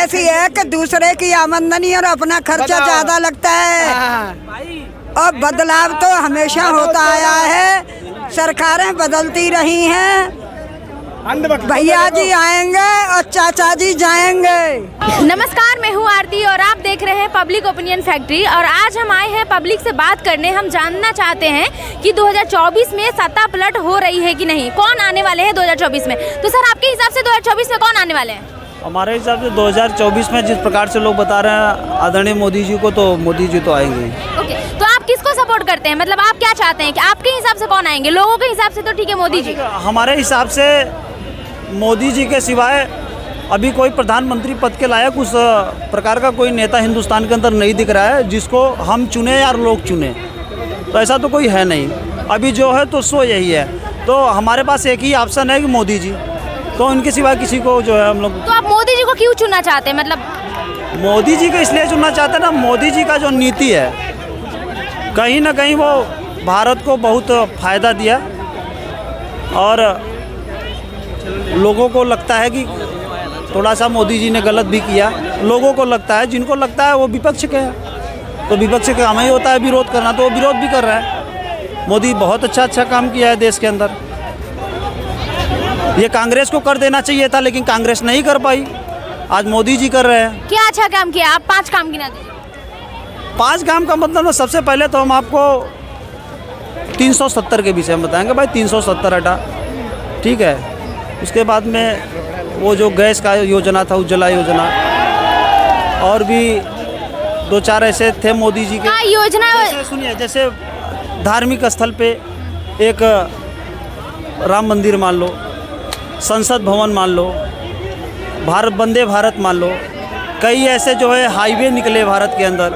ऐसी है कि दूसरे की आमदनी और अपना खर्चा ज्यादा लगता है। और बदलाव तो हमेशा होता आया है, सरकारें बदलती रही हैं, भैया जी आएंगे और चाचा जी जाएंगे। नमस्कार, मैं हूँ आरती और आप देख रहे हैं पब्लिक ओपिनियन फैक्ट्री। और आज हम आए हैं पब्लिक से बात करने। हम जानना चाहते हैं कि 2024 में सत्ता पलट हो रही है कि नहीं, कौन आने वाले हैं 2024 में। तो सर, आपके हिसाब से 2024 में कौन आने वाले हैं? हमारे हिसाब से 2024 में जिस प्रकार से लोग बता रहे हैं आदरणीय मोदी जी को, तो मोदी जी तो आएंगे। ओके, तो आप किसको सपोर्ट करते हैं? मतलब आप क्या चाहते हैं कि आपके हिसाब से कौन आएंगे? लोगों के हिसाब से तो ठीक है मोदी जी। हमारे हिसाब से मोदी जी के सिवाय अभी कोई प्रधानमंत्री पद के लायक उस प्रकार का कोई नेता हिंदुस्तान के अंदर नहीं दिख रहा है जिसको हम चुने या लोग चुने। तो ऐसा तो कोई है नहीं अभी, जो है तो सो यही है। तो हमारे पास एक ही ऑप्शन है कि मोदी जी, तो इनके सिवा किसी को जो है हम लोग। तो आप मोदी जी को क्यों चुनना चाहते हैं? मतलब मोदी जी को इसलिए चुनना चाहते हैं ना, मोदी जी का जो नीति है कहीं ना कहीं वो भारत को बहुत फ़ायदा दिया और लोगों को लगता है कि थोड़ा सा मोदी जी ने गलत भी किया। लोगों को लगता है, जिनको लगता है वो विपक्ष के है, तो विपक्ष का काम ही होता है विरोध करना, तो वो विरोध भी कर रहा है। मोदी बहुत अच्छा काम किया है देश के अंदर। ये कांग्रेस को कर देना चाहिए था, लेकिन कांग्रेस नहीं कर पाई, आज मोदी जी कर रहे हैं। क्या अच्छा काम किया? आप 5 काम गिना दीजिए। 5 काम का मतलब सबसे पहले तो हम आपको 370 के विषय में बताएंगे। भाई 370 हटा, ठीक है। उसके बाद में वो जो गैस का योजना था, उज्ज्वला योजना, और भी 2-4 ऐसे थे मोदी जी के योजना। सुनिए, जैसे धार्मिक स्थल पे एक राम मंदिर मान लो, संसद भवन मान लो, भारत वंदे भारत मान लो, कई ऐसे जो है हाईवे निकले भारत के अंदर।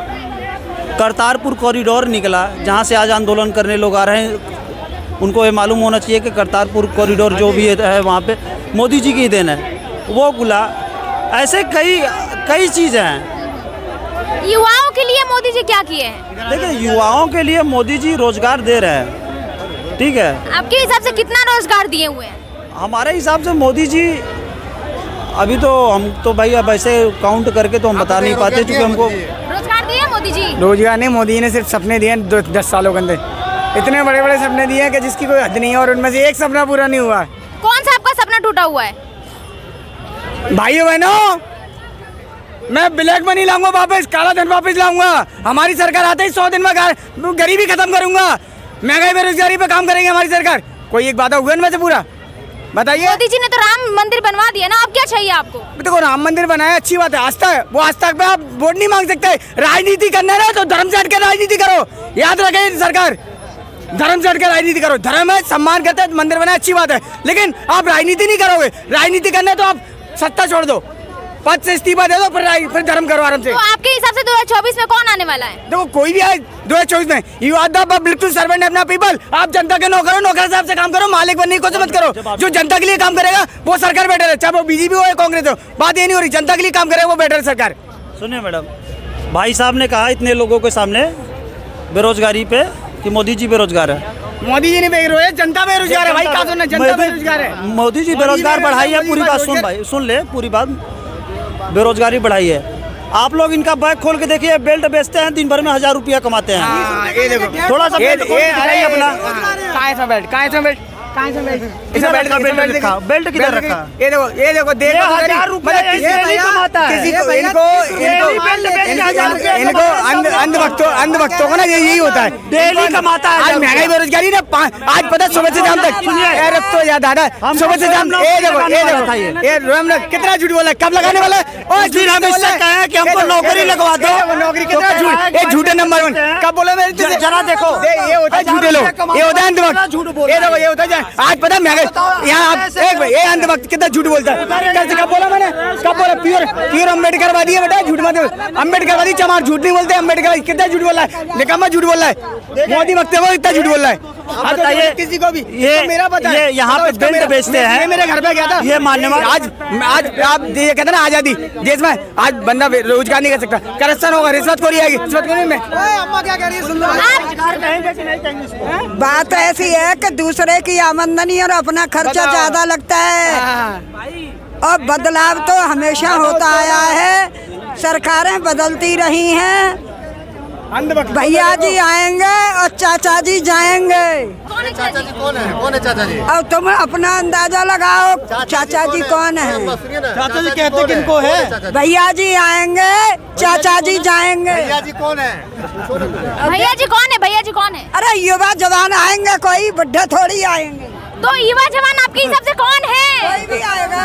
करतारपुर कॉरिडोर निकला, जहाँ से आज आंदोलन करने लोग आ रहे हैं। उनको ये मालूम होना चाहिए कि करतारपुर कॉरिडोर जो भी है वहाँ पे मोदी जी की देन है, वो खुला। ऐसे कई चीज़ें हैं। युवाओं के लिए मोदी जी क्या किए हैं? देखिए, युवाओं के लिए मोदी जी रोजगार दे रहे हैं, ठीक है। आपके हिसाब से कितना रोजगार दिए हुए हैं? हमारे हिसाब से मोदी जी अभी तो हम तो भाई अब ऐसे काउंट करके तो हम बता नहीं पाते, क्योंकि हमको रोजगार दिए मोदी जी। रोजगार नहीं, मोदी ने सिर्फ सपने दिए हैं 10 सालों के अंदर। इतने बड़े बड़े सपने दिए हैं कि जिसकी कोई हद नहीं है, और उनमें से एक सपना पूरा नहीं हुआ। कौन सा आपका सपना टूटा हुआ है? भाइयों बहनों, मैं ब्लैक मनी लाऊंगा वापस, काला धन वापस लाऊंगा। हमारी सरकार आते ही 100 दिन में गरीबी खत्म करूंगा। महंगाई बेरोजगारी पे काम करेंगे हमारी सरकार। कोई एक वादा हुआ इनमें से पूरा बताइए। मोदी जी ने तो राम मंदिर बनवा दिया ना, अब क्या चाहिए आपको? देखो, राम मंदिर बनाया, अच्छी बात है, आस्था है। वो आस्था पे आप वोट नहीं मांग सकते। राजनीति करना है तो धर्म से हट के राजनीति करो। याद रखें सरकार, धर्म से हट के राजनीति करो। धर्म है, सम्मान करते हैं, मंदिर बनाए, अच्छी बात है, लेकिन आप राजनीति नहीं करोगे। राजनीति करना है तो आप सत्ता छोड़ दो, पद से इस्तीफा दे दो, फिर धर्म करो आराम से। तो आपके हिसाब से 2024 में कौन आने वाला है? देखो, कोई भी आए 2024 में, you are the public servant अपना पीपल। आप जनता के नौकर हो, नौकर साहब से काम करो, मालिक बनने की कोशिश मत करो। जो जनता के लिए काम करेगा वो सरकार बेटर है, चाहे वो बीजेपी हो या कांग्रेस हो। बात ये नहीं हो रही, जनता के लिए काम करेगा वो बेटर है सरकार। सुनिए मैडम, भाई साहब ने कहा इतने लोगों के सामने बेरोजगारी पे कि मोदी जी बेरोजगार है। मोदी जी ने बेरोजगार, जनता बेरोजगार है भाई। कहा सुनना, जनता बेरोजगार है। मोदी जी बेरोजगार बढ़ाई है, पूरी बात सुन भाई, सुन ले पूरी बात। बेरोजगारी बढ़ाई है। आप लोग इनका बैग खोल के देखिए, बेल्ट बेचते हैं, दिन भर में 1000 रुपया कमाते हैं। ये देखो, थोड़ा सा बेल्ट खोल के दिखाइए अपना। कहाँ है बेल्ट? कहाँ है बेल्ट? इधर रखा बेल्ट किधर रखा? ये देखो, देखो 1000 रुपया नहीं कमाता है। अंधभक्तों को ना यही होता है, डेली कमाता है। आज महंगाई बेरोजगारी ना, आज पता सुबह से शाम तक। तो यार दादा, सुबह से शाम, ये देखो कितना झूठ बोला है, कब लगाने वाला है? और फिर हम इससे कहें कि हमको नौकरी लगवा दो। नौकरी कितना झूठ, ये झूठे नंबर 1 कब बोला मेरे? जरा देखो, ये होता है झूठे लोग, ये होता है अंधभक्त। ये देखो, ये होता है आज पता महंगाई। यहाँ आप एक ये अंधभक्त कितना झूठ बोलता है। कैसे, कब बोला मैंने, कब बोला? प्योर अम्बेडकरवादी है बेटा, झूठ मत। अम्बेडकरवादी चमार, झूठ नहीं बोलते। अम्बेडकर कितना झूठ बोल रहा है, निकम्मा झूठ बोल रहा है। मोदी वक्त वो इतना झूठ बोल रहा है। बताइए किसी को भी, ये तो मेरा पता है। ये यहाँ पे बेल्ट बेचते हैं, ये मेरे घर पे गया था, ये मानने वाला। आज आप ये कहते ना आजादी देश में, आज बंदा रोजगार नहीं कर सकता, करप्शन होगा, रिश्वतखोरी आएगी। रिश्वतखोरी में अम्मा क्या कह रही है, सुन लो। बात ऐसी है कि दूसरे की आमदनी और अपना खर्चा ज्यादा लगता है। और बदलाव तो हमेशा होता आया है, सरकारें बदलती रही हैं, अंधभक्त भैया जी आएंगे और चाचा जी जाएंगे। चाचा जी कौन है? कौन है चाचा जी? अब तुम अपना अंदाजा लगाओ चाचा जी कौन है। चाचा जी कहते किनको है? भैया जी आएंगे, चाचा जी जाएंगे। भैया जी कौन है? भैया जी कौन है? भैया जी कौन है? अरे युवा जवान आएंगे, कोई बुढ़े थोड़ी आएंगे। तो युवा जवान आपके हिसाब से कौन है? कोई भी आएगा।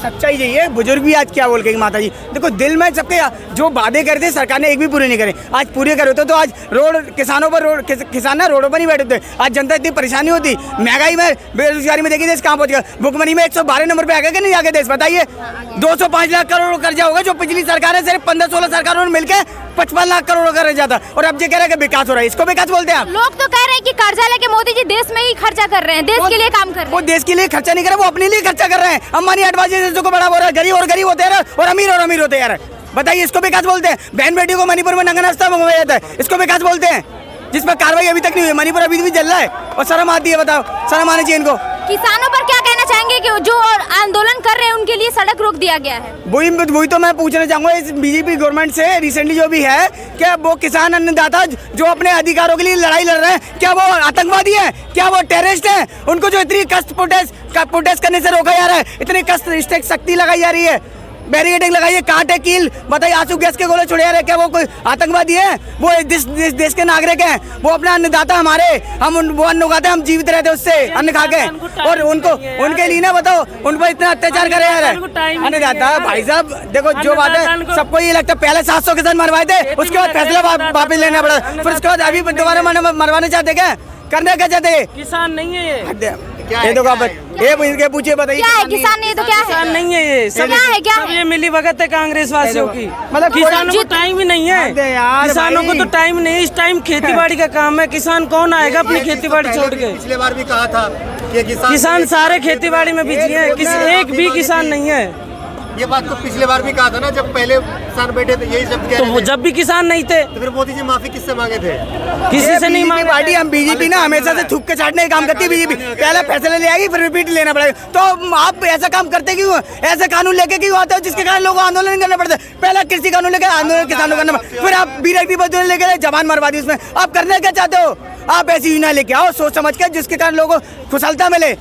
सच्चाई यही है। बुजुर्ग भी आज क्या बोल के माता जी, देखो दिल में सबके जो वादे करे थे सरकार ने एक भी पूरे नहीं करे, आज पूरे करे होते तो आज रोड किसानों पर किसान ना रोडों पर नहीं बैठे थे, आज जनता इतनी परेशानी होती। महंगाई में, बेरोजगारी में देखिए देश कहाँ पहुंच गया। भुखमरी में 112 नंबर पे आ गया कि नहीं आगे देश? बताइए। 205 लाख करोड़ कर्जा होगा जो पिछली सरकार सिर्फ 15-16 सरकारों ने मिलकर 55 लाख करोड़ का कर्जा था, और अब ये कह रहे हैं कि विकास हो रहा है। इसको विकास बोलते हैं आप? लोग तो कह रहे हैं कि कर्जा लेके मोदी जी देश में ही खर्चा कर रहे हैं, देश के लिए काम कर रहे वो हैं। देश के लिए खर्चा नहीं कर रहे, वो अपने लिए खर्चा कर रहे हैं। अंबानी अडवाणी जैसे को बड़ा बोल रहा है, गरीब और गरीब होते हैं और अमीर होते हैं। बताइए, इसको विकास बोलते हैं? बहन बेटी को मणिपुर में नंगा नाश्ता मंगवाया जाता है, इसको विकास बोलते हैं? जिस पर कार्रवाई अभी तक नहीं हुई, मणिपुर अभी भी जल रहा है और शर्म आती है। बताओ, शर्म आनी चाहिए इनको। किसानों पर क्या कहना चाहेंगे कि जो आंदोलन कर रहे हैं उनके लिए सड़क रोक दिया गया है? वही तो मैं पूछना चाहूंगा इस बीजेपी गवर्नमेंट से रिसेंटली जो भी है, क्या वो किसान अन्नदाता जो अपने अधिकारों के लिए लड़ाई लड़ रहे हैं, क्या वो आतंकवादी हैं? क्या वो टेररिस्ट हैं? उनको जो इतनी कष्ट प्रोटेस्ट करने से रोका जा रहा है, इतनी कष्ट सख्ती लगाई जा रही है, बैरिकेडिंग लगाइए, कांटे कील, बताइए, आंसू गैस के गोले छोड़े जा रहे हैं, क्या वो कोई आतंकवादी है? वो देश के नागरिक हैं, वो अपना अन्नदाता हमारे, हम वो अन्न उगाते हैं, हम जीवित रहते हैं उससे अन्न खा के, और उनके लिए ना बताओ उन पर इतना अत्याचार करे जा रहा है अन्नदाता। भाई साहब देखो, जो बात है सबको ये लगता है पहले 700 किसान मरवाए थे, उसके बाद फैसला वापस लेना पड़ा, फिर उसके बाद अभी दोबारा मरवाना चाहते, क्या करना क्या चाहते? किसान नहीं है ये तो ये पूछिए, बताइए क्या है किसान नहीं? तो क्या है? किसान नहीं है ये सब। क्या है? ये मिली भगत है कांग्रेस वासियों की। मतलब किसानों को टाइम ही नहीं है, किसानों को तो टाइम नहीं। इस टाइम खेती बाड़ी का काम है, किसान कौन आएगा अपनी खेती बाड़ी छोड़ के? पिछले बार भी कहा था कि किसान सारे खेती बाड़ी में बिजी हैं, एक भी किसान नहीं है। ये बात तो पिछले बार भी कहा था ना, जब पहले किसान बैठे थे यही शब्द कह तो रहे वो थे। जब भी किसान नहीं थे तो फिर मोदी जी माफी किससे मांगे थे? किसी से नहीं मांगे। पार्टी हम बीजेपी ना हमेशा से थूक के चाटने का काम करती है। बीजेपी पहले फैसले ले आएगी, फिर रिपीट लेना पड़ेगा। तो आप ऐसा काम करते क्यों? ऐसे कानून लेके क्यों आते हो जिसके कारण लोगों को आंदोलन करना पड़ता है? पहले कृषि कानून लेकर आंदोलन किसानों करना, फिर आप बीरेक्टी लेकर जवान मरवा दी। उसमें आप करना क्या चाहते हो? आप ऐसी योजना लेके आओ सोच समझ के, जिसके कारण लोगों को खुशहालता मिले,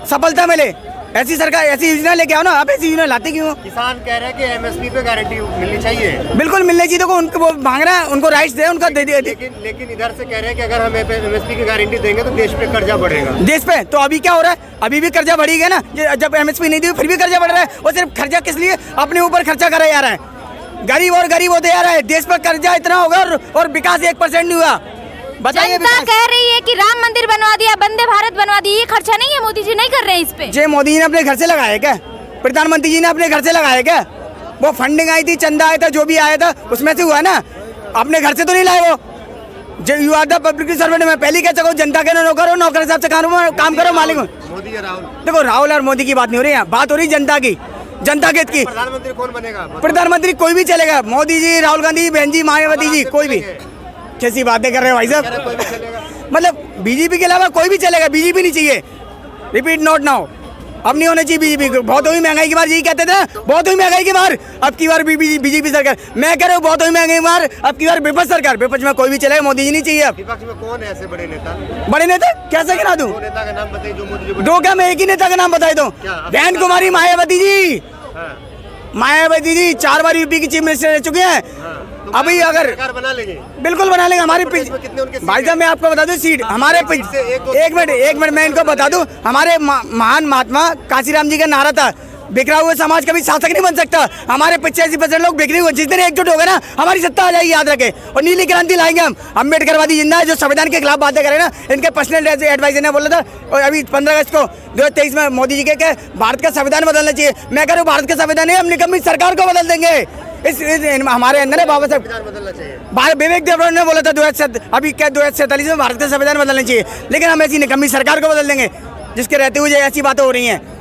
सफलता मिले। ऐसी सरकार ऐसी योजना लेके आओ ना, आप ऐसी योजना लाते क्यों? किसान कह रहे हैं कि एमएसपी पे गारंटी मिलनी चाहिए। बिल्कुल मिलनी चाहिए। देखो उनको वो मांग रहे हैं, उनको राइट्स दे, उनका दे दिया। लेकिन इधर से कह रहे हैं कि अगर हम एमएसपी की गारंटी देंगे तो देश पे कर्जा बढ़ेगा। देश पे तो अभी क्या हो रहा है? अभी भी कर्जा बढ़ी गया ना, जब एमएसपी नहीं दी फिर भी कर्जा बढ़ रहा है। और सिर्फ खर्चा किस लिए? अपने ऊपर खर्चा करा जा रहा है, गरीब और गरीब होते जा रहा है। देश पर कर्जा इतना होगा और विकास 1% नहीं हुआ। बताइए। जनता कह रही है कि राम मंदिर बनवा दिया, वंदे भारत बनवा दी, ये खर्चा नहीं है? मोदी जी नहीं कर रहे हैं इस पे? जे मोदी जी ने अपने घर से लगाया क्या? प्रधानमंत्री जी ने अपने घर से लगाया क्या? वो फंडिंग आई थी, चंदा आया था, जो भी आया था उसमें से हुआ ना, अपने घर से तो नहीं लाए वो। You are the public servant. मैं पहले कह सकूँ, जनता के नौकर हो, नौकर हिसाब से काम करो, मालिक हो। मोदी या राहुल? देखो राहुल और मोदी की बात नहीं हो रही है, बात हो रही जनता की, जनता के हित की। प्रधानमंत्री कौन बनेगा? प्रधानमंत्री कोई भी चलेगा, मोदी जी, राहुल गांधी, बहन जी, मायावती जी, कोई भी। कैसी बातें कर रहे हो भाई साहब? मतलब बीजेपी के अलावा कोई भी चलेगा, बीजेपी नहीं चाहिए। Repeat not now. अब नहीं होना चाहिए बीजेपी। बहुत हुई महंगाई की बार, यही कहते थे, बहुत हुई महंगाई की बार, अब की बार बीजेपी सरकार। मैं कह रहा हूँ बहुत हुई महंगाई की बार, अब की बार विपक्ष सरकार। विपक्ष में कोई भी चलेगा, मोदी जी नहीं चाहिए। अब विपक्ष में कौन है ऐसे बड़े नेता? बड़े नेता कैसे गिना दूं? दो नेता का नाम बताइए जो मोदी जी। दो क्या, मैं एक ही नेता का नाम बताई दूं? बहन कुमारी मायावती जी। मायावती जी 4 बार यूपी की चीफ मिनिस्टर रह चुके हैं। अभी अगर सरकार बना लेंगे, बिल्कुल बना लेंगे। हमारे भाई साहब मैं आपको बता दूं, सीट हमारे एक मिनट मैं इनको बता दूं, हमारे महान महात्मा काशीराम जी का नारा था, बिखरा हुए समाज कभी शासक नहीं बन सकता। हमारे 85% लोग बिखरे हुए, जिस दिन एकजुट हो गए ना, हमारी सत्ता आ जाएगी, याद रखें। और नीली क्रांति लाएंगे हम। अम्बेडकरवादी जिंदा है, जो संविधान के खिलाफ बातें करें ना, इनके पर्सनल एडवाइजर ने बोला था। और अभी 15 अगस्त को 2023 में मोदी जी के भारत का संविधान बदलना चाहिए। मैं कह रहा हूँ भारत का संविधान नहीं, हम निकम्मी सरकार को बदल देंगे। इस हमारे अंदर है बाबा साहब बदलना चाहिए। विवेक देवरा ने बोला था 2047 में भारत का संविधान बदलना चाहिए, लेकिन हम ऐसी निकम्मी सरकार को बदल देंगे जिसके रहते हुए ऐसी बातें हो रही हैं।